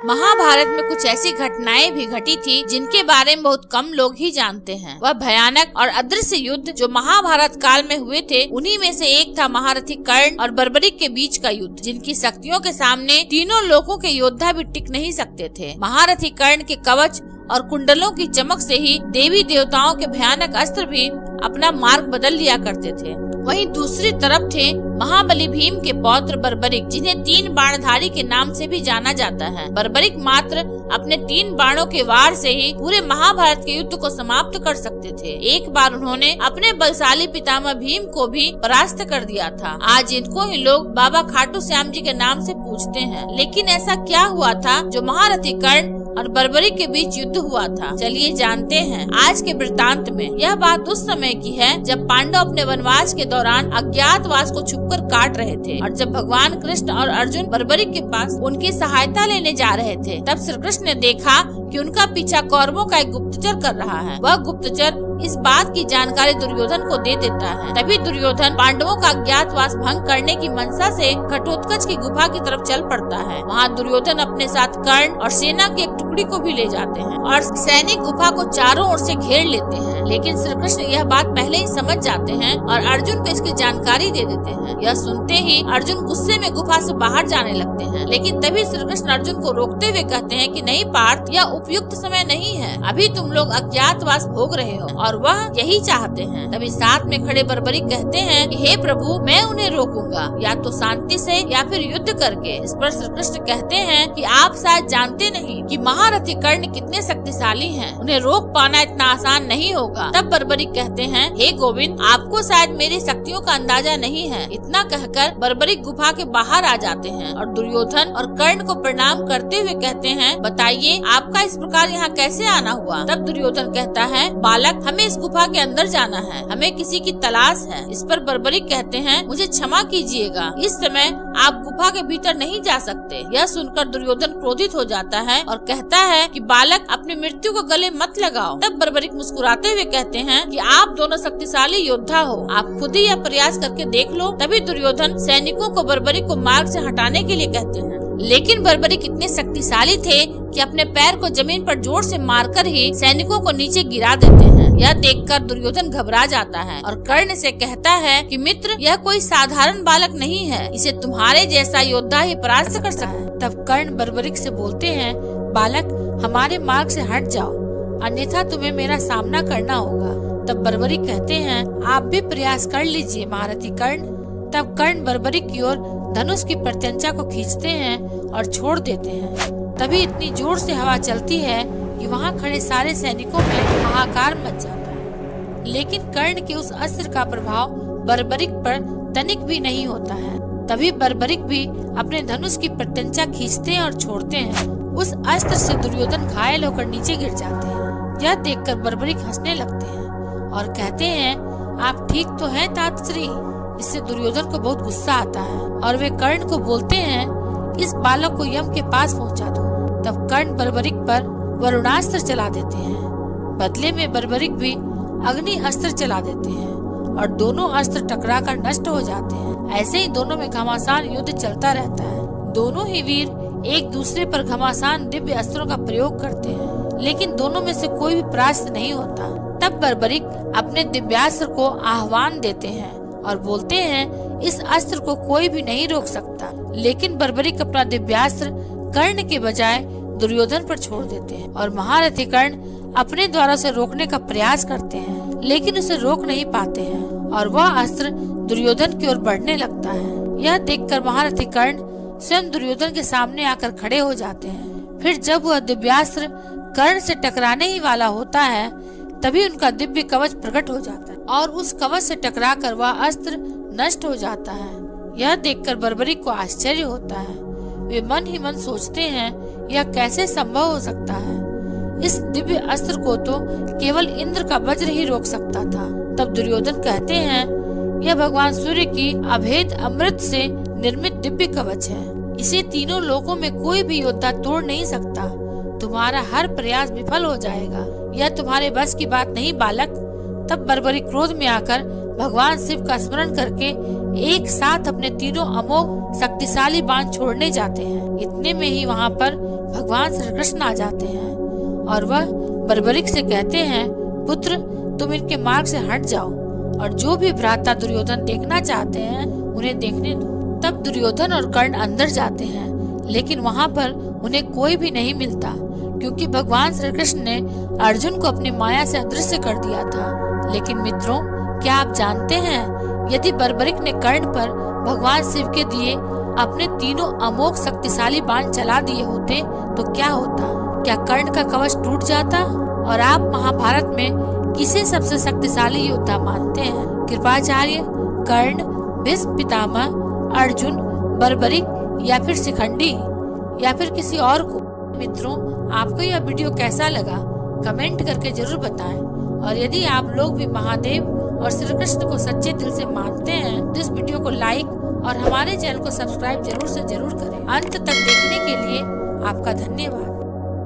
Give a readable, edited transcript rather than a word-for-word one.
महाभारत में कुछ ऐसी घटनाएं भी घटी थी जिनके बारे में बहुत कम लोग ही जानते हैं। वह भयानक और अदृश्य युद्ध जो महाभारत काल में हुए थे, उन्हीं में से एक था महारथी कर्ण और बर्बरीक के बीच का युद्ध, जिनकी शक्तियों के सामने तीनों लोगों के योद्धा भी टिक नहीं सकते थे। महारथी कर्ण के कवच और कुंडलों की चमक से ही देवी देवताओं के भयानक अस्त्र भी अपना मार्ग बदल लिया करते थे। वहीं दूसरी तरफ थे महाबली भीम के पौत्र बर्बरीक, जिन्हें 3 बाणधारी के नाम से भी जाना जाता है। बर्बरीक मात्र अपने 3 बाणों के वार से ही पूरे महाभारत के युद्ध को समाप्त कर सकते थे। एक बार उन्होंने अपने बलशाली पितामह भीम को भी परास्त कर दिया था। आज इनको ही लोग बाबा खाटू श्याम जी के नाम से पूछते हैं। लेकिन ऐसा क्या हुआ था जो महारथी कर्ण और बर्बरीक के बीच युद्ध हुआ था? चलिए जानते हैं आज के वृत्तांत में। यह बात उस समय की है जब पांडव अपने वनवास के दौरान अज्ञातवास को छुपकर काट रहे थे, और जब भगवान कृष्ण और अर्जुन बर्बरीक के पास उनकी सहायता लेने जा रहे थे, तब श्री कृष्ण ने देखा कि उनका पीछा कौरवों का एक गुप्तचर कर रहा है। वह गुप्तचर इस बात की जानकारी दुर्योधन को दे देता है। तभी दुर्योधन पांडवों का अज्ञातवास भंग करने की मंशा से घटोत्कच की गुफा की तरफ चल पड़ता है। वहाँ दुर्योधन अपने साथ कर्ण और सेना की एक टुकड़ी को भी ले जाते हैं और सैनिक गुफा को चारों ओर से घेर लेते हैं। लेकिन श्री कृष्ण यह बात पहले ही समझ जाते हैं और अर्जुन को इसकी जानकारी दे देते हैं। यह सुनते ही अर्जुन गुस्से में गुफा से बाहर जाने लगते हैं। लेकिन तभी श्री कृष्ण अर्जुन को रोकते हुए कहते हैं कि नहीं पार्थ, यह उपयुक्त समय नहीं है। अभी तुम लोग अज्ञातवास भोग रहे हो और वह यही चाहते हैं। तभी साथ में खड़े बर्बरीक कहते हैं कि हे प्रभु, मैं उन्हें रोकूंगा या तो शांति से या फिर युद्ध करके। इस पर श्री कृष्ण कहते हैं कि आप शायद जानते नहीं कि महारथी कर्ण कितने शक्तिशाली हैं। उन्हें रोक पाना इतना आसान नहीं होगा। तब बर्बरीक कहते हैं, हे गोविंद, आपको शायद मेरी शक्तियों का अंदाजा नहीं है। इतना कहकर बर्बरीक गुफा के बाहर आ जाते हैं और दुर्योधन और कर्ण को प्रणाम करते हुए कहते हैं, बताइए आपका इस प्रकार यहाँ कैसे आना हुआ? तब दुर्योधन कहता है, बालक, हमें इस गुफा के अंदर जाना है, हमें किसी की तलाश है। इस पर बर्बरीक कहते हैं, मुझे क्षमा कीजिएगा, इस समय आप गुफा के भीतर नहीं जा सकते। यह सुनकर दुर्योधन क्रोधित हो जाता है और कहता है कि बालक, अपनी मृत्यु को गले मत लगाओ। तब बर्बरीक मुस्कुराते हुए कहते हैं कि आप दोनों शक्तिशाली योद्धा हो, आप खुद ही यह प्रयास करके देख लो। तभी दुर्योधन सैनिकों को बर्बरीक को मार्ग से हटाने के लिए कहते हैं। लेकिन बर्बरीक इतने शक्तिशाली थे कि अपने पैर को जमीन पर जोर से मारकर ही सैनिकों को नीचे गिरा देते हैं। यह देखकर दुर्योधन घबरा जाता है और कर्ण से कहता है कि मित्र, यह कोई साधारण बालक नहीं है, इसे तुम्हारे जैसा योद्धा ही परास्त कर सकता है। तब कर्ण बर्बरीक से बोलते हैं, बालक, हमारे मार्ग से हट जाओ, अन्यथा तुम्हें मेरा सामना करना होगा। तब बर्बरीक कहते हैं, आप भी प्रयास कर लीजिए महारथी कर्ण। तब कर्ण बर्बरीक की ओर धनुष की प्रत्यंचा को खींचते हैं और छोड़ देते हैं। तभी इतनी जोर से हवा चलती है कि वहाँ खड़े सारे सैनिकों में हाहाकार मच जाता है। लेकिन कर्ण के उस अस्त्र का प्रभाव बर्बरीक पर तनिक भी नहीं होता है। तभी बर्बरीक भी अपने धनुष की प्रत्यंचा खींचते हैं और छोड़ते हैं। उस अस्त्र से दुर्योधन घायल होकर नीचे गिर जाते हैं। यह देखकर बर्बरीक हंसने लगते हैं और कहते हैं, आप ठीक तो हैं तातश्री? इससे दुर्योधन को बहुत गुस्सा आता है और वे कर्ण को बोलते हैं, इस बालक को यम के पास पहुंचा दो। तब कर्ण बर्बरीक पर वरुणास्त्र चला देते हैं। बदले में बर्बरीक भी अग्नि अस्त्र चला देते हैं और दोनों अस्त्र टकराकर नष्ट हो जाते हैं। ऐसे ही दोनों में घमासान युद्ध चलता रहता है। दोनों ही वीर एक दूसरे पर घमासान दिव्य अस्त्रों का प्रयोग करते हैं, लेकिन दोनों में से कोई भी परास्त नहीं होता। तब बर्बरीक अपने दिव्यास्त्र को आह्वान देते हैं और बोलते हैं, इस अस्त्र को कोई भी नहीं रोक सकता। लेकिन बर्बरीक अपना दिव्यास्त्र कर्ण के बजाय दुर्योधन पर छोड़ देते हैं और महारथी कर्ण अपने द्वारा उसे रोकने का प्रयास करते हैं, लेकिन उसे रोक नहीं पाते हैं और वह अस्त्र दुर्योधन की ओर बढ़ने लगता है। यह देखकर महारथी कर्ण स्वयं दुर्योधन के सामने आकर खड़े हो जाते हैं। फिर जब वह दिव्यास्त्र कर्ण से टकराने ही वाला होता है, तभी उनका दिव्य कवच प्रकट हो जाता है और उस कवच से टकराकर वह अस्त्र नष्ट हो जाता है। यह देखकर बर्बरीक को आश्चर्य होता है। वे मन ही मन सोचते हैं, यह कैसे संभव हो सकता है? इस दिव्य अस्त्र को तो केवल इंद्र का वज्र ही रोक सकता था। तब दुर्योधन कहते हैं, यह भगवान सूर्य की अभेद अमृत से निर्मित दिव्य कवच है। इसे तीनों लोकों में कोई भी योद्धा तोड़ नहीं सकता। तुम्हारा हर प्रयास विफल हो जाएगा। यह तुम्हारे बस की बात नहीं बालक। तब बर्बरीक क्रोध में आकर भगवान शिव का स्मरण करके एक साथ अपने तीनों अमोघ शक्तिशाली बाण छोड़ने जाते हैं। इतने में ही वहाँ पर भगवान श्री कृष्ण आ जाते हैं और वह बर्बरिक से कहते हैं, पुत्र तुम इनके मार्ग से हट जाओ और जो भी भ्राता दुर्योधन देखना चाहते हैं उन्हें देखने दो। तब दुर्योधन और कर्ण अंदर जाते हैं, लेकिन वहाँ पर उन्हें कोई भी नहीं मिलता, क्योंकि भगवान श्री कृष्ण ने अर्जुन को अपनी माया से अदृश्य कर दिया था। लेकिन मित्रों, क्या आप जानते हैं, यदि बर्बरिक ने कर्ण पर भगवान शिव के दिए अपने तीनों अमोघ शक्तिशाली बाण चला दिए होते तो क्या होता? क्या कर्ण का कवच टूट जाता? और आप महाभारत में किसे सबसे शक्तिशाली योद्धा मानते हैं? कृपाचार्य, कर्ण, भीष्म पितामह, अर्जुन, बर्बरिक या फिर शिखंडी या फिर किसी और को? मित्रों, आपको यह वीडियो कैसा लगा कमेंट करके जरूर बताएं। और यदि आप लोग भी महादेव और श्री कृष्ण को सच्चे दिल से मानते हैं तो इस वीडियो को लाइक और हमारे चैनल को सब्सक्राइब जरूर से जरूर करें। अंत तक देखने के लिए आपका धन्यवाद।